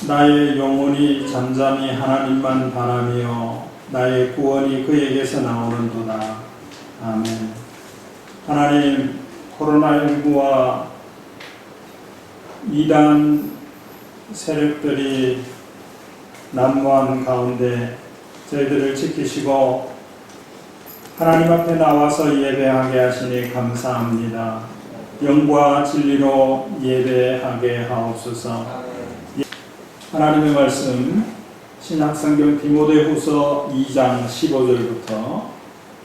나의 영혼이 잠잠히 하나님만 바라며 나의 구원이 그에게서 나오는도다. 아멘. 하나님, 코로나19와 이단 세력들이 난무한 가운데 저희들을 지키시고 하나님 앞에 나와서 예배하게 하시니 감사합니다. 영과 진리로 예배하게 하옵소서. 하나님의 말씀 신약성경 디모데후서 2장 15절부터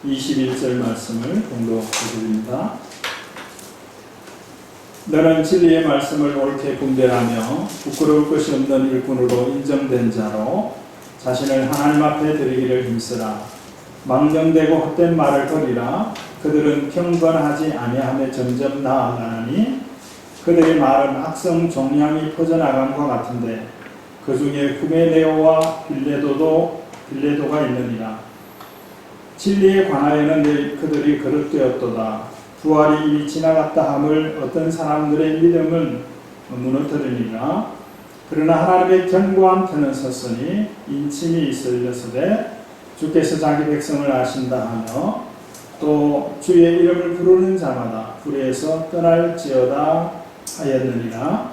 21절 말씀을 공독해 드립니다. 너는 진리의 말씀을 옳게 분별하며 부끄러울 것이 없는 일꾼으로 인정된 자로 자신을 하나님 앞에 드리기를 힘쓰라. 망령되고 헛된 말을 버리라. 그들은 경건하지 아니하며 점점 나아가니 그들의 말은 악성 종양이 퍼져나간과 같은데 그 중에 후메네오와 빌레도가 있느니라. 진리에 관하여는 그들이 그릇되었도다. 부활이 이미 지나갔다 함을 어떤 사람들의 믿음은 무너뜨리니라. 그러나 하나님의 견고한 터는 섰으니 인침이 있으려서되 주께서 자기 백성을 아신다 하며 또 주의 이름을 부르는 자마다 불에서 떠날지어다 하였느니라.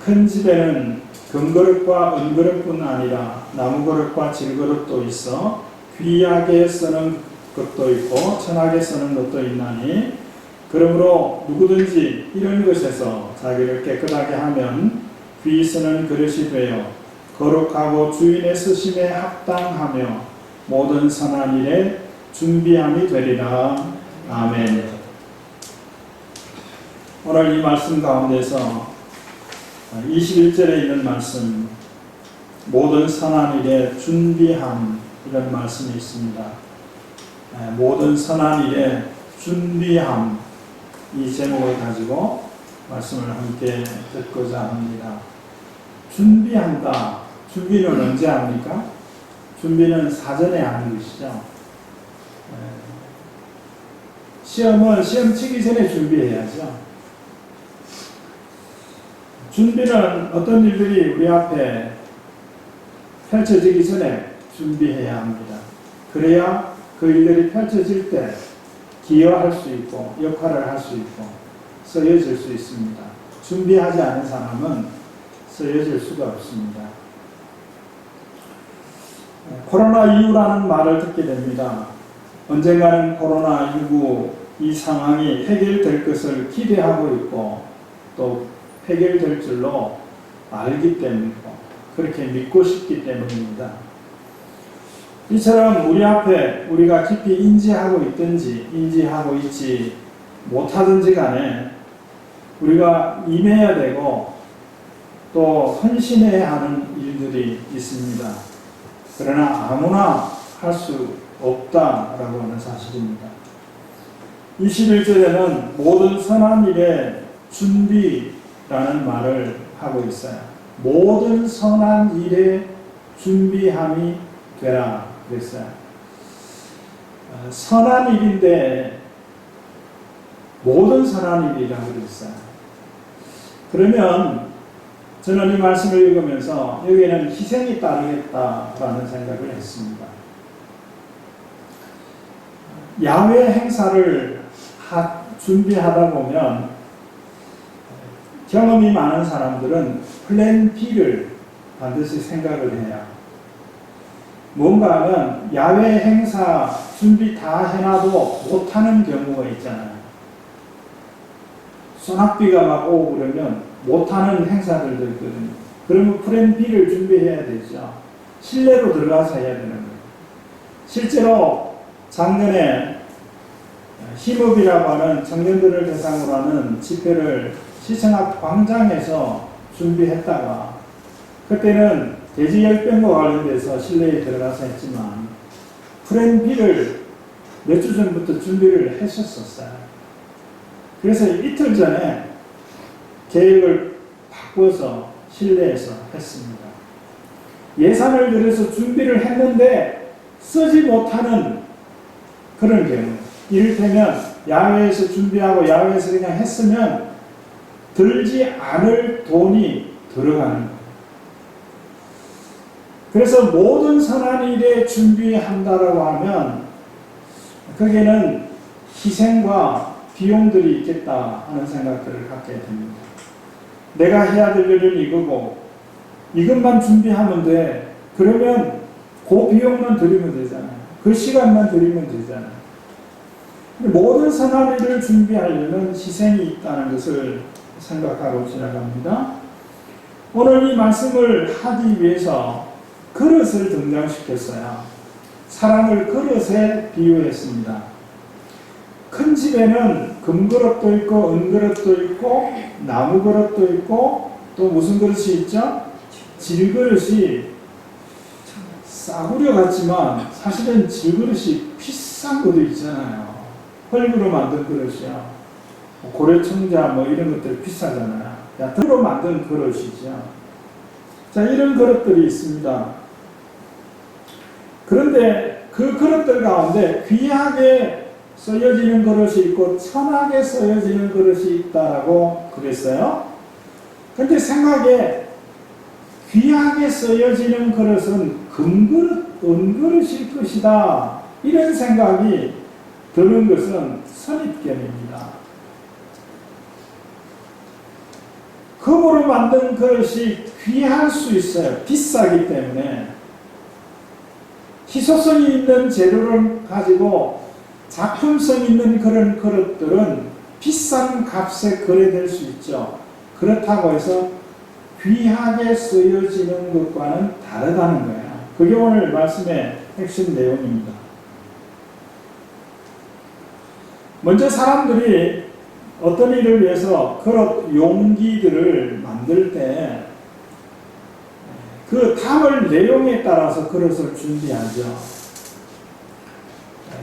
큰 집에는 금그릇과 은그릇뿐 아니라 나무그릇과 질그릇도 있어 귀하게 쓰는 것도 있고 천하게 쓰는 것도 있나니 그러므로 누구든지 이런 것에서 자기를 깨끗하게 하면 귀 쓰는 그릇이 되어 거룩하고 주인의 쓰심에 합당하며 모든 선한 일에 준비함이 되리라. 아멘. 오늘 이 말씀 가운데서 21절에 있는 말씀, 모든 선한 일에 준비함, 이런 말씀이 있습니다. 모든 선한 일에 준비함, 이 제목을 가지고 말씀을 함께 듣고자 합니다. 준비한다. 준비는 언제 합니까? 준비는 사전에 하는 것이죠. 시험 치기 전에 준비해야죠. 준비는 어떤 일들이 우리 앞에 펼쳐지기 전에 준비해야 합니다. 그래야 그 일들이 펼쳐질 때 기여할 수 있고 역할을 할 수 있고 쓰여질 수 있습니다. 준비하지 않은 사람은 쓰여질 수가 없습니다. 코로나 이후라는 말을 듣게 됩니다. 언젠가는 코로나19 이 상황이 해결될 것을 기대하고 있고 또 해결될 줄로 알기 때문이고 그렇게 믿고 싶기 때문입니다. 이처럼 우리 앞에 우리가 깊이 인지하고 있든지 인지하고 있지 못하든지 간에 우리가 임해야 되고 또 헌신해야 하는 일들이 있습니다. 그러나 아무나 할 수 없다라고 하는 사실입니다. 21절에는 모든 선한 일에 준비라는 말을 하고 있어요. 모든 선한 일에 준비함이 되라 그랬어요. 선한 일인데 모든 선한 일이라고 그랬어요. 그러면 저는 이 말씀을 읽으면서 여기에는 희생이 따르겠다라는 생각을 했습니다. 야외 행사를 준비하다 보면 경험이 많은 사람들은 플랜 B를 반드시 생각을 해야 뭔가 하면 야외 행사 준비 다 해놔도 못하는 경우가 있잖아요. 소낙비가 막 오고 그러면 못하는 행사들도 있거든요. 그러면 플랜 B를 준비해야 되죠. 실내로 들어가서 해야 되는 거예요. 실제로 작년에 힘업이라고 하는 청년들을 대상으로 하는 집회를 시청 앞 광장에서 준비했다가 그때는 대지열병과 관련돼서 실내에 들어가서 했지만 플랜 B를 몇 주 전부터 준비를 했었어요. 그래서 이틀 전에 계획을 바꿔서 실내에서 했습니다. 예산을 들여서 준비를 했는데 쓰지 못하는 그런 경우, 이를테면 야외에서 준비하고 야외에서 그냥 했으면 들지 않을 돈이 들어가는 거예요. 그래서 모든 선한 일에 준비한다라고 하면 거기에는 희생과 비용들이 있겠다 하는 생각들을 갖게 됩니다. 내가 해야 될 일은 이거고 이것만 준비하면 돼. 그러면 그 비용만 들이면 되잖아요. 그 시간만 들이면 되잖아요. 모든 선한 일을 준비하려면 희생이 있다는 것을 생각하고 지나갑니다. 오늘 이 말씀을 하기 위해서 그릇을 등장시켰어요. 사랑을 그릇에 비유했습니다. 큰 집에는 금그릇도 있고 은그릇도 있고 나무 그릇도 있고 또 무슨 그릇이 있죠? 질그릇이 싸구려 같지만 사실은 질그릇이 비싼 것도 있잖아요. 흙으로 만든 그릇이요. 고래청자 뭐 이런 것들 비싸잖아요. 흙으로 만든 그릇이죠. 자, 이런 그릇들이 있습니다. 그런데 그 그릇들 가운데 귀하게 쓰여지는 그릇이 있고 천하게 쓰여지는 그릇이 있다라고 그랬어요. 그런데 생각에 귀하게 쓰여지는 그릇은 금그릇, 은그릇일 것이다. 이런 생각이 드는 것은 선입견입니다. 금으로 만든 그릇이 귀할 수 있어요. 비싸기 때문에. 희소성이 있는 재료를 가지고 작품성 있는 그런 그릇들은 비싼 값에 거래될 수 있죠. 그렇다고 해서 귀하게 쓰여지는 것과는 다르다는 거예요. 그게 오늘 말씀의 핵심 내용입니다. 먼저 사람들이 어떤 일을 위해서 그릇 용기들을 만들 때 그 담을 내용에 따라서 그릇을 준비하죠.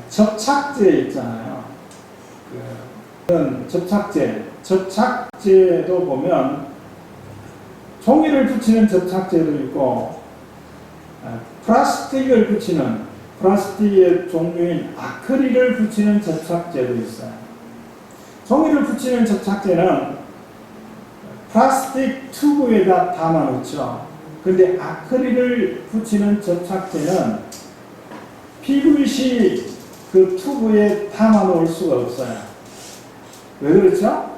접착제 있잖아요. 접착제도 보면 종이를 붙이는 접착제도 있고 플라스틱을 붙이는 플라스틱의 종류인 아크릴을 붙이는 접착제도 있어요. 종이를 붙이는 접착제는 플라스틱 튜브에다 담아놓죠. 그런데 아크릴을 붙이는 접착제는 PVC 그 튜브에 담아놓을 수가 없어요. 왜 그렇죠?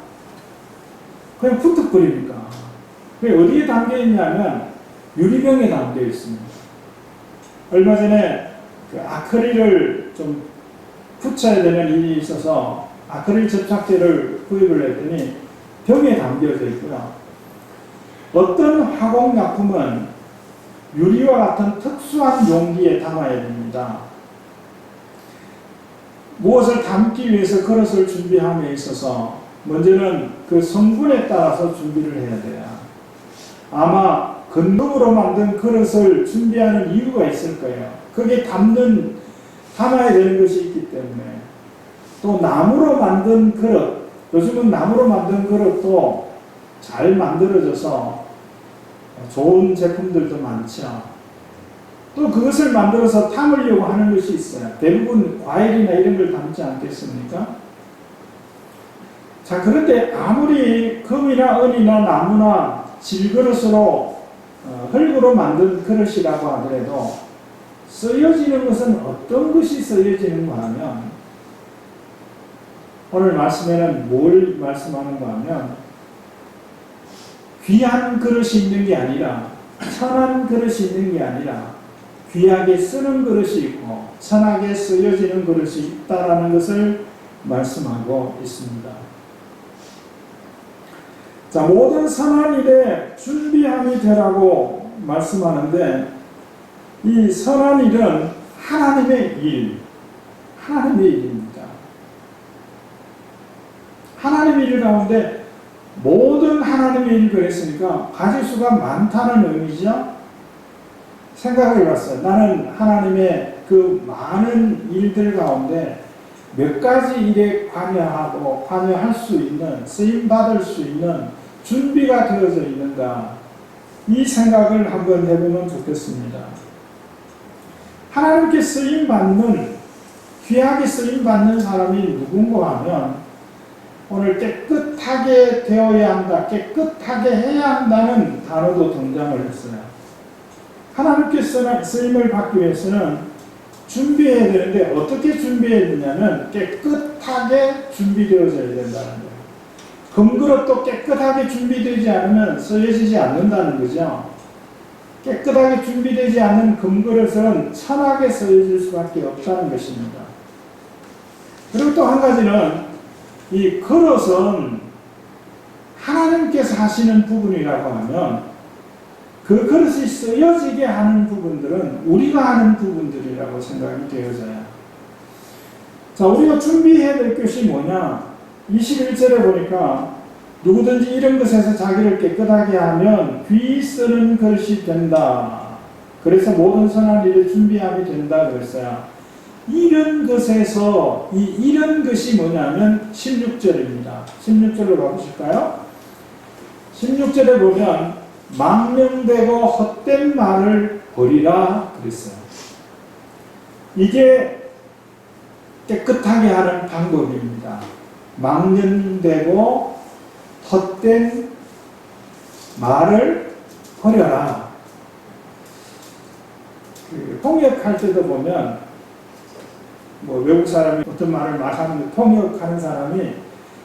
그냥 푸득거리니까. 그게 어디에 담겨 있냐면 유리병에 담겨 있습니다. 얼마 전에 그 아크릴을 좀 붙여야 되는 일이 있어서 아크릴 접착제를 구입을 했더니 병에 담겨져 있고요. 어떤 화공약품은 유리와 같은 특수한 용기에 담아야 됩니다. 무엇을 담기 위해서 그릇을 준비함에 있어서 먼저는 그 성분에 따라서 준비를 해야 돼요. 아마 건금으로 만든 그릇을 준비하는 이유가 있을 거예요. 그게 담아야 되는 것이 있기 때문에. 또 나무로 만든 그릇, 요즘은 나무로 만든 그릇도 잘 만들어져서 좋은 제품들도 많죠. 또 그것을 만들어서 담으려고 하는 것이 있어요. 대부분 과일이나 이런 걸 담지 않겠습니까? 자, 그런데 아무리 금이나 은이나 나무나 질그릇으로 흙으로 만든 그릇이라고 하더라도 쓰여지는 것은 어떤 것이 쓰여지는가 하면 오늘 말씀에는 뭘 말씀하는가 하면 귀한 그릇이 있는 게 아니라 천한 그릇이 있는 게 아니라 귀하게 쓰는 그릇이 있고 천하게 쓰여지는 그릇이 있다라는 것을 말씀하고 있습니다. 자, 모든 선한 일에 준비함이 되라고 말씀하는데 이 선한 일은 하나님의 일입니다. 하나님의 일 가운데 모든 하나님의 일을 그랬으니까 가지수가 많다는 의미죠. 생각해 봤어요. 나는 하나님의 그 많은 일들 가운데 몇 가지 일에 관여할 수 있는, 쓰임받을 수 있는 준비가 되어져 있는가. 이 생각을 한번 해보면 좋겠습니다. 하나님께 쓰임받는, 귀하게 쓰임받는 사람이 누군가 하면 오늘 깨끗하게 되어야 한다, 깨끗하게 해야 한다는 단어도 등장을 했어요. 하나님께서 쓰임을 받기 위해서는 준비해야 되는데 어떻게 준비해야 되냐면 깨끗하게 준비되어져야 된다는 거예요. 금그릇도 깨끗하게 준비되지 않으면 쓰여지지 않는다는 거죠. 깨끗하게 준비되지 않은 금그릇은 천하게 쓰여질 수밖에 없다는 것입니다. 그리고 또 한 가지는 이 그릇은 하나님께서 하시는 부분이라고 하면 그 그릇이 쓰여지게 하는 부분들은 우리가 하는 부분들이라고 생각이 되어져요. 자, 우리가 준비해야 될 것이 뭐냐? 21절에 보니까 누구든지 이런 것에서 자기를 깨끗하게 하면 귀 쓰는 것이 된다. 그래서 모든 선한 일을 준비하게 된다 그랬어요. 이런 것에서 이런 것이 뭐냐면 16절입니다. 16절로 가보실까요? 16절에 보면 망령되고 헛된 말을 버리라 그랬어요. 이게 깨끗하게 하는 방법입니다. 망령되고 헛된 말을 버려라. 통역할 때도 보면 외국 사람이 어떤 말을 하는데 통역하는 사람이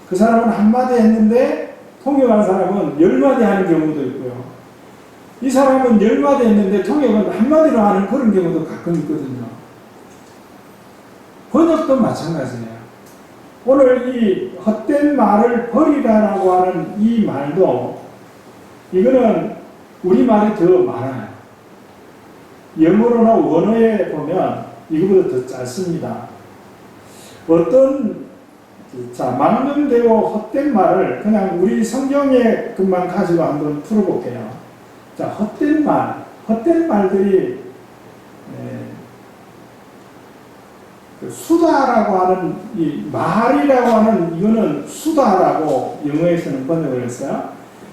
그 사람은 한마디 했는데 통역하는 사람은 10마디 하는 경우도 있고요. 이 사람은 10마디 했는데 통역은 한마디로 하는 그런 경우도 가끔 있거든요. 번역도 마찬가지예요. 오늘 이 헛된 말을 버리라라고 하는 이 말도 이거는 우리말이 더 많아요. 영어로나 원어에 보면 이거보다 더 짧습니다. 망령되고 헛된 말을 그냥 우리 성경에 것만 가지고 한번 풀어볼게요. 자, 헛된 말들이 수다라고 하는 이 말이라고 하는 이거는 수다라고 영어에서는 번역을 했어요.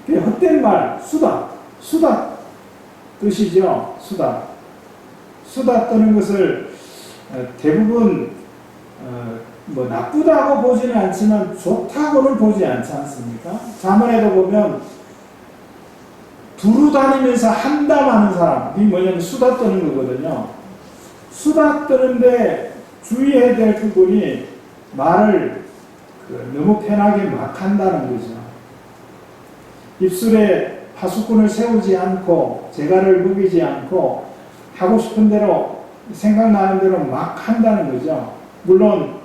헛된 말, 수다 뜻이죠. 수다 떠는 것을 대부분 나쁘다고 보지는 않지만 좋다고는 보지 않지 않습니까? 자문에도 보면 두루 다니면서 한담하는 사람, 이게 뭐냐면 수다 떠는 거거든요. 수다 떠는데 주의해야 될 부분이 말을 너무 편하게 막 한다는 거죠. 입술에 파수꾼을 세우지 않고 재갈을 먹이지 않고 하고 싶은 대로 생각나는 대로 막 한다는 거죠. 물론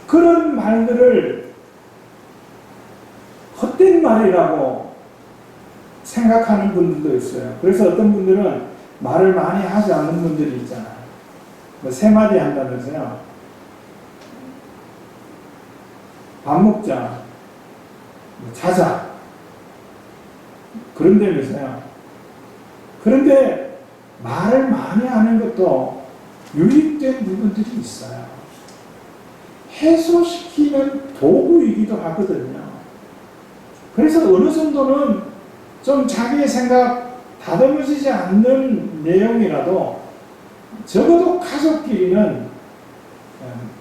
그런 말들을 헛된 말이라고 생각하는 분들도 있어요. 그래서 어떤 분들은 말을 많이 하지 않는 분들이 있잖아요. 3마디 한다면서요. 밥 먹자, 자자, 그런다면서요. 그런데 말을 많이 하는 것도 유익된 부분들이 있어요. 해소시키는 도구이기도 하거든요. 그래서 어느 정도는 좀 자기의 생각 다듬어지지 않는 내용이라도 적어도 가족끼리는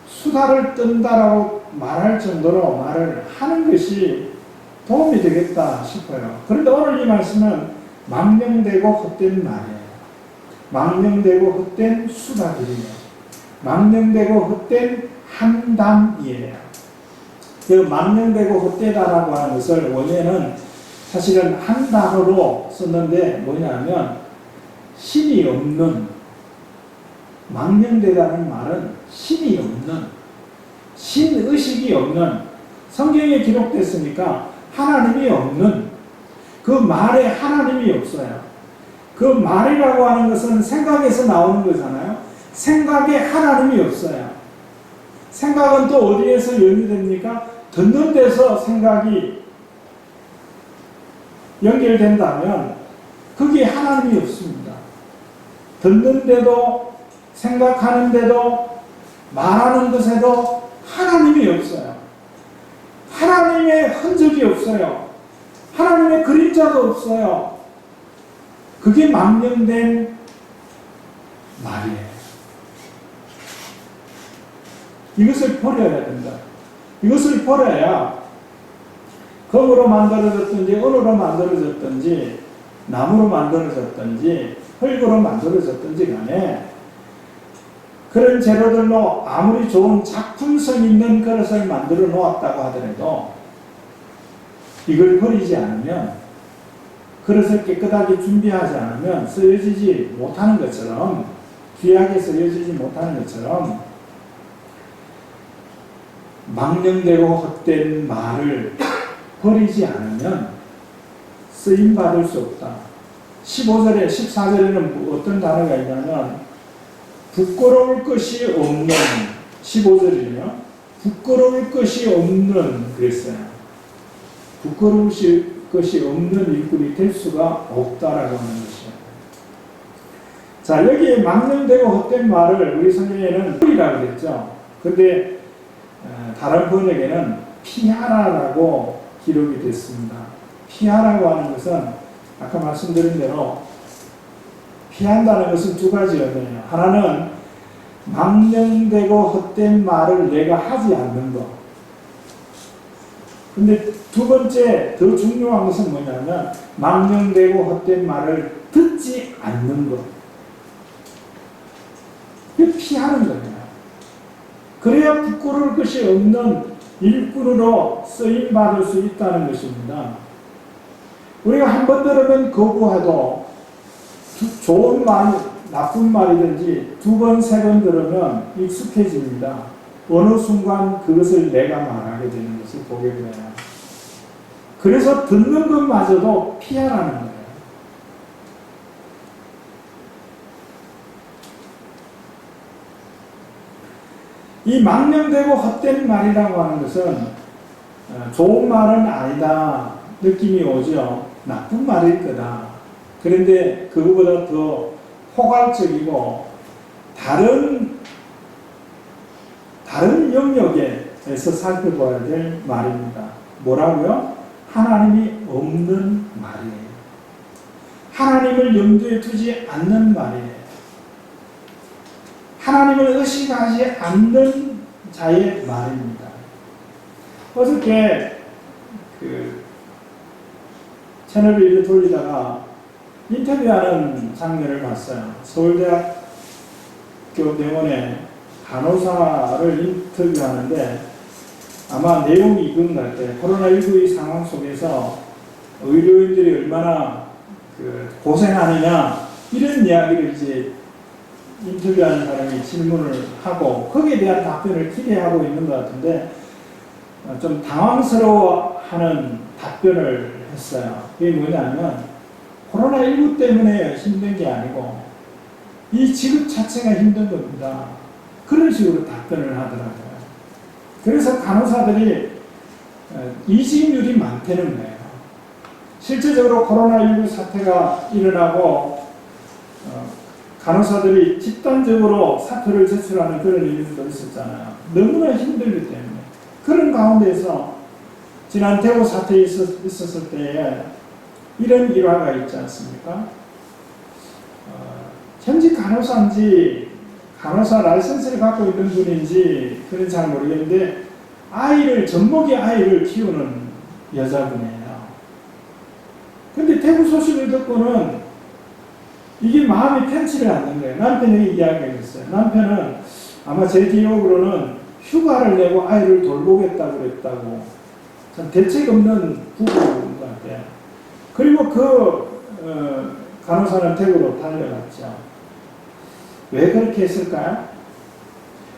수다를 떤다라고 말할 정도로 말을 하는 것이 도움이 되겠다 싶어요. 그런데 오늘 이 말씀은 망령되고 헛된 말이에요. 망령되고 헛된 수다들이에요. 망령되고 헛된 한담이에요. 그 망령되고 헛되다라고 하는 것을 원래는 사실은 한 단어로 썼는데 뭐냐면 신이 없는, 망령되다는 말은 신이 없는, 신의식이 없는, 성경에 기록됐으니까 하나님이 없는, 그 말에 하나님이 없어요. 그 말이라고 하는 것은 생각에서 나오는 거잖아요. 생각에 하나님이 없어요. 생각은 또 어디에서 연결됩니까? 듣는 데서 생각이 연결된다면 거기에 하나님이 없습니다. 듣는데도 생각하는데도 말하는 것에도 하나님이 없어요. 하나님의 흔적이 없어요. 하나님의 그림자도 없어요. 그게 망령된 말이에요. 이것을 버려야 된다. 이것을 버려야 금으로 만들어졌든지 은으로 만들어졌든지 나무로 만들어졌든지 흙으로 만들어졌든지 간에 그런 재료들로 아무리 좋은 작품성 있는 그릇을 만들어 놓았다고 하더라도 이걸 버리지 않으면, 그릇을 깨끗하게 준비하지 않으면 쓰여지지 못하는 것처럼, 귀하게 쓰여지지 못하는 것처럼 망령되고 헛된 말을 버리지 않으면 쓰임받을 수 없다. 15절에 14절에는 어떤 단어가 있냐면 부끄러울 것이 없는, 15절이요, 부끄러울 것이 없는 그랬어요. 부끄러울 것이 없는 일꾼이 될 수가 없다라고 하는 것이에요. 자, 여기에 망령되고 헛된 말을 우리 성경에는 뿌리라고 그랬죠. 근데 다른 번역에는 피하라라고 기록이 됐습니다. 피하라고 하는 것은 아까 말씀드린 대로 피한다는 것은 두 가지 의미예요. 하나는 망령되고 헛된 말을 내가 하지 않는 것. 근데 두 번째 더 중요한 것은 뭐냐면 망령되고 헛된 말을 듣지 않는 것. 피하는 거예요. 그래야 부끄러울 것이 없는 일꾼으로 쓰임받을 수 있다는 것입니다. 우리가 한 번 들으면 거부해도 좋은 말, 나쁜 말이든지 두 번, 세 번 들으면 익숙해집니다. 어느 순간 그것을 내가 말하게 되는 것을 보게 돼요. 그래서 듣는 것마저도 피하라는 거예요. 이 망령되고 헛된 말이라고 하는 것은 좋은 말은 아니다 느낌이 오죠. 나쁜 말일 거다. 그런데 그거보다 더 포괄적이고 다른 영역에서 살펴봐야 될 말입니다. 뭐라고요? 하나님이 없는 말이에요. 하나님을 염두에 두지 않는 말이에요. 하나님을 의식하지 않는 자의 말입니다. 어저께 채널을 돌리다가 인터뷰하는 장면을 봤어요. 서울대학교 병원에 간호사를 인터뷰하는데 아마 내용이 이건 같아요. 코로나19의 상황 속에서 의료인들이 얼마나 고생하느냐 이런 이야기를 이제 인터뷰하는 사람이 질문을 하고 거기에 대한 답변을 기대하고 있는 것 같은데 좀 당황스러워하는 답변을 했어요. 그게 뭐냐면 코로나19 때문에 힘든 게 아니고 이 직업 자체가 힘든 겁니다. 그런 식으로 답변을 하더라고요. 그래서 간호사들이 이직률이 많다는 거예요. 실제적으로 코로나19 사태가 일어나고 간호사들이 집단적으로 사표를 제출하는 그런 일들도 있었잖아요. 너무나 힘들기 때문에. 그런 가운데서 지난 대구 사태에 있었을 때에 이런 일화가 있지 않습니까? 현직 간호사인지 간호사 라이선스를 갖고 있는 분인지 그건 잘 모르겠는데 젖먹이 아이를 키우는 여자분이에요. 근데 대구 소식을 듣고는 이게 마음이 편치를 않는 거예요. 남편에게 이야기했어요. 남편은 아마 제 기억으로는 휴가를 내고 아이를 돌보겠다고 그랬다고. 참 대책 없는 부부인 것 같아요. 그리고 간호사는 대구로 달려갔죠. 왜 그렇게 했을까요?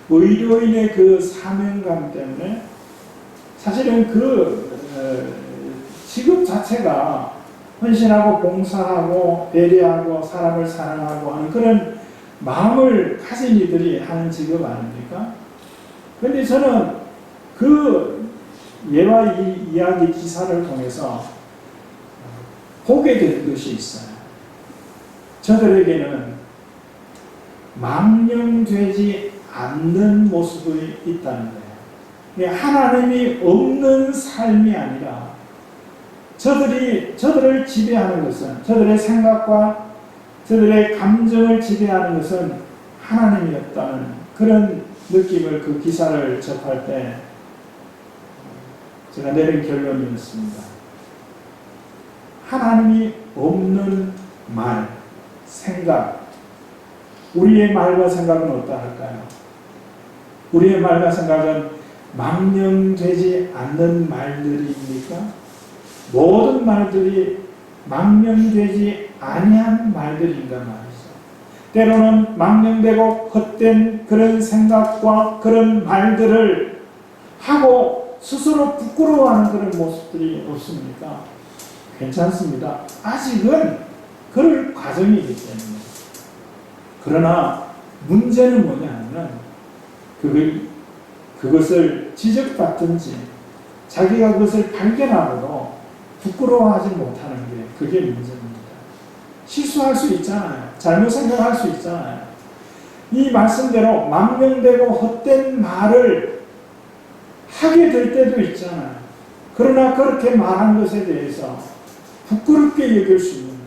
의료인의 그 사명감 때문에 사실은 직업 자체가 헌신하고 봉사하고 배려하고 사람을 사랑하고 하는 그런 마음을 가진 이들이 하는 직업 아닙니까? 그런데 저는 그 예와 이야기 기사를 통해서 보게 된 것이 있어요. 저들에게는 망령되지 않는 모습이 있다는 거예요. 하나님이 없는 삶이 아니라 저들을 지배하는 것은, 저들의 생각과 저들의 감정을 지배하는 것은 하나님이었다는 그런 느낌을 그 기사를 접할 때 제가 내린 결론이었습니다. 하나님이 없는 말, 생각, 우리의 말과 생각은 어떠할까요? 우리의 말과 생각은 망령되지 않는 말들입니까? 모든 말들이 망령되지 아니한 말들인가 말이죠. 때로는 망령되고 헛된 그런 생각과 그런 말들을 하고 스스로 부끄러워하는 그런 모습들이 없습니까? 괜찮습니다. 아직은 그럴 과정이기 때문에. 그러나 문제는 뭐냐면 그것을 지적받든지 자기가 그것을 발견하고도 부끄러워하지 못하는 게 그게 문제입니다. 실수할 수 있잖아요. 잘못 생각할 수 있잖아요. 이 말씀대로 망령되고 헛된 말을 하게 될 때도 있잖아요. 그러나 그렇게 말한 것에 대해서 부끄럽게 여길 수 있는 거예요.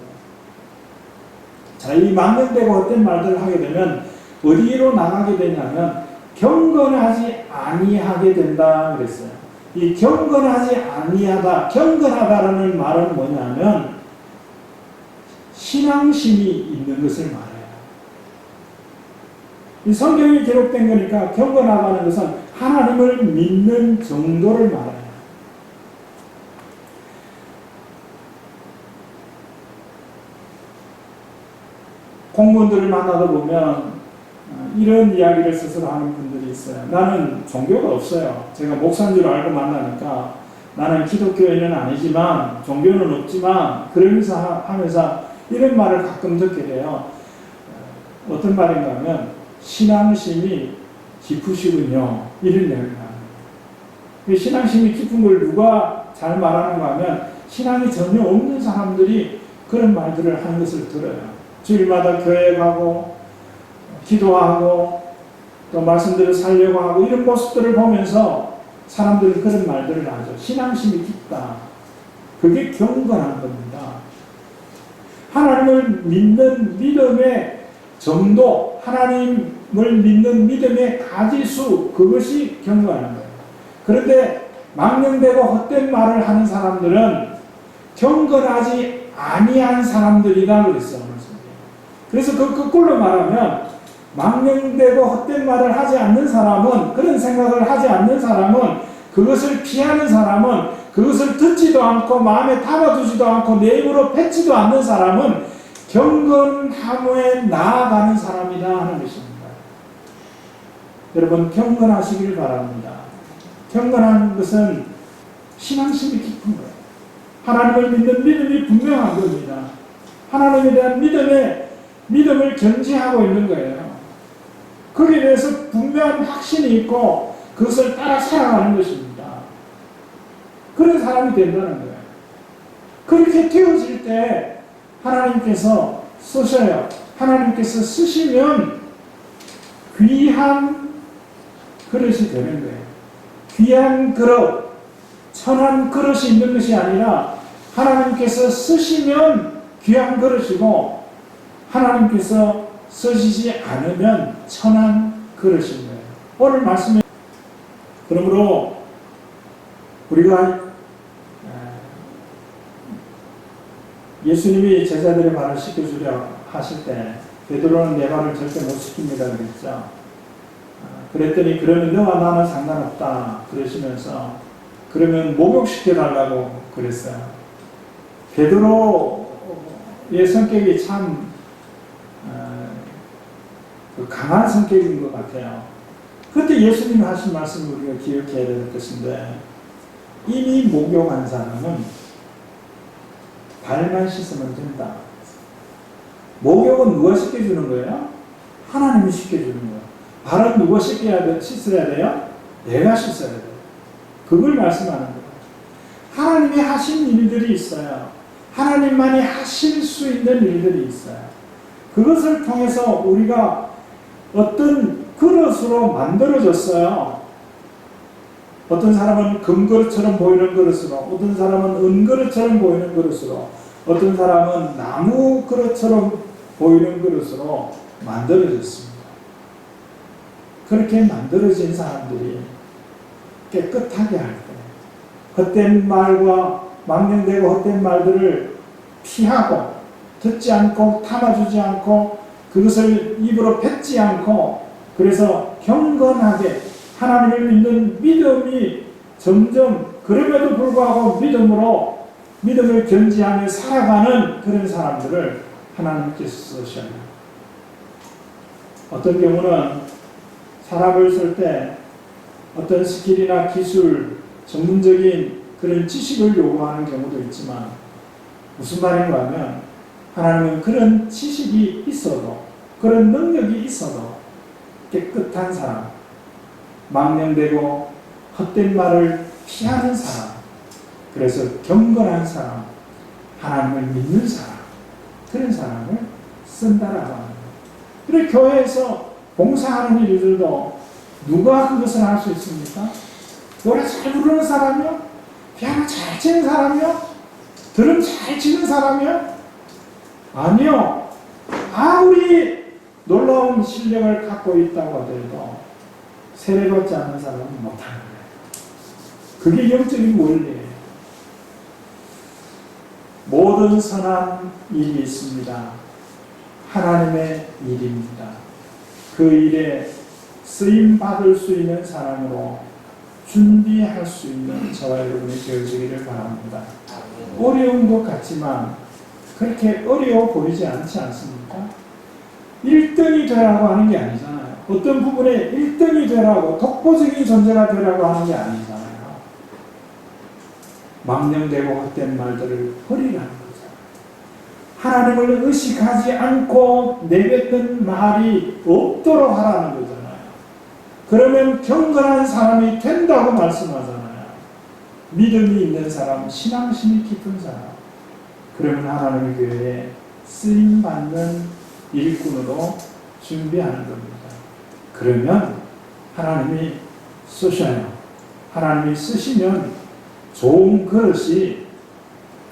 자, 이 망령되고 헛된 말들을 하게 되면 어디로 나가게 되냐면 경건하지 아니하게 된다 그랬어요. 이 경건하지 아니하다, 경건하다라는 말은 뭐냐면 신앙심이 있는 것을 말해요. 이 성경에 기록된 거니까 경건하다는 것은 하나님을 믿는 정도를 말해요. 공무원들을 만나다 보면 이런 이야기를 스스로 하는 분들이 있어요. 나는 종교가 없어요. 제가 목사인 줄 알고 만나니까 나는 기독교인은 아니지만 종교는 없지만 그러면서 하면서 이런 말을 가끔 듣게 돼요. 어떤 말인가 하면 신앙심이 깊으시군요. 이런 이야기를 합니다. 신앙심이 깊은 걸 누가 잘 말하는가 하면 신앙이 전혀 없는 사람들이 그런 말들을 하는 것을 들어요. 주일마다 교회 가고 기도하고 또 말씀들을 살려고 하고 이런 모습들을 보면서 사람들은 그런 말들을 하죠. 신앙심이 깊다. 그게 경건한 겁니다. 하나님을 믿는 믿음의 정도, 하나님을 믿는 믿음의 가지수, 그것이 경건한 거예요. 그런데 망령되고 헛된 말을 하는 사람들은 경건하지 아니한 사람들이다 그랬어요. 그래서 그 거꾸로 말하면 망령되고 헛된 말을 하지 않는 사람은, 그런 생각을 하지 않는 사람은, 그것을 피하는 사람은, 그것을 듣지도 않고 마음에 담아두지도 않고 내 입으로 뱉지도 않는 사람은 경건함에 나아가는 사람이다 하는 것입니다. 여러분 경건하시길 바랍니다. 경건한 것은 신앙심이 깊은 거예요. 하나님을 믿는 믿음이 분명한 겁니다. 하나님에 대한 믿음을 견지하고 있는 거예요. 거기에 대해서 분명한 확신이 있고 그것을 따라 살아가는 것입니다. 그런 사람이 된다는 거예요. 그렇게 되어질 때 하나님께서 쓰셔요. 하나님께서 쓰시면 귀한 그릇이 되는 거예요. 귀한 그릇, 천한 그릇이 있는 것이 아니라 하나님께서 쓰시면 귀한 그릇이고 하나님께서 쓰시지 않으면 천한 그릇인 거예요. 오늘 말씀에 그러므로 우리가 예수님이 제자들의 발을 씻겨주려 하실 때 베드로는 내 발을 절대 못 씻깁니다 그랬죠. 그랬더니 그러면 너와 나는 상관없다 그러시면서 그러면 목욕시켜달라고 그랬어요. 베드로의 성격이 참 강한 성격인 것 같아요. 그때 예수님이 하신 말씀을 우리가 기억해야 될 것인데 이미 목욕한 사람은 발만 씻으면 된다. 목욕은 누가 씻겨주는 거예요? 하나님이 씻겨주는 거예요. 발은 누가 씻어야 돼요? 내가 씻어야 돼요. 그걸 말씀하는 거예요. 하나님이 하신 일들이 있어요. 하나님만이 하실 수 있는 일들이 있어요. 그것을 통해서 우리가 어떤 그릇으로 만들어졌어요. 어떤 사람은 금그릇처럼 보이는 그릇으로, 어떤 사람은 은그릇처럼 보이는 그릇으로, 어떤 사람은 나무 그릇처럼 보이는 그릇으로 만들어졌습니다. 그렇게 만들어진 사람들이 깨끗하게 할 때, 헛된 말과 망령되고 헛된 말들을 피하고 듣지 않고 담아주지 않고 그것을 입으로 뱉지 않고 그래서 경건하게 하나님을 믿는 믿음이 점점 그럼에도 불구하고 믿음을 견지하며 살아가는 그런 사람들을 하나님께서 쓰셔요. 어떤 경우는 사람을 쓸 때 어떤 스킬이나 기술, 전문적인 그런 지식을 요구하는 경우도 있지만 무슨 말인가 하면 하나님은 그런 지식이 있어도 그런 능력이 있어도 깨끗한 사람, 망령되고 헛된 말을 피하는 사람, 그래서 경건한 사람, 하나님을 믿는 사람, 그런 사람을 쓴다라고 하는 거예요. 그리고 교회에서 봉사하는 일들도 누가 그것을 할 수 있습니까? 노래 잘 부르는 사람이요? 피아노 잘 치는 사람이요? 드럼 잘 치는 사람이요? 아니요. 아무리 놀라운 실력을 갖고 있다고 하더라도 세례받지 않는 사람은 못하는 거예요. 그게 영적인 원리예요. 모든 선한 일이 있습니다. 하나님의 일입니다. 그 일에 쓰임받을 수 있는 사람으로 준비할 수 있는 저와 여러분이 되어지기를 바랍니다. 어려운 것 같지만 그렇게 어려워 보이지 않지 않습니까? 1등이 되라고 하는 게 아니잖아요. 어떤 부분에 1등이 되라고 독보적인 존재가 되라고 하는 게 아니잖아요. 망령되고 헛된 말들을 버리라는 거죠. 하나님을 의식하지 않고 내뱉는 말이 없도록 하라는 거잖아요. 그러면 경건한 사람이 된다고 말씀하잖아요. 믿음이 있는 사람, 신앙심이 깊은 사람. 그러면 하나님의 교회에 쓰임받는 일꾼으로 준비하는 겁니다. 그러면 하나님이 쓰셔요. 하나님이 쓰시면 좋은 그릇이,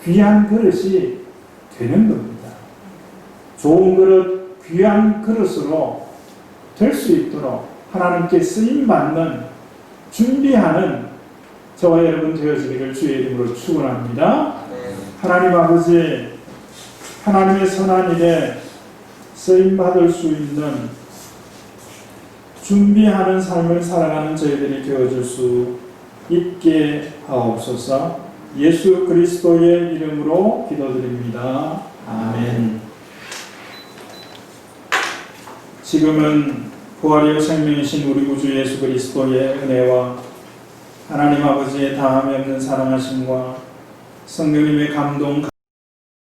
귀한 그릇이 되는 겁니다. 좋은 그릇, 귀한 그릇으로 될 수 있도록 하나님께 쓰임받는, 준비하는 저와 여러분 되어지기를 주의 이름으로 축원합니다. 하나님 아버지, 하나님의 선한 일에 쓰임받을 수 있는 준비하는 삶을 살아가는 저희들이 되어줄 수 있게 하옵소서. 예수 그리스도의 이름으로 기도드립니다. 아멘. 지금은 부활이요 생명이신 우리 구주 예수 그리스도의 은혜와 하나님 아버지의 다함이 없는 사랑하심과 성령님의 감동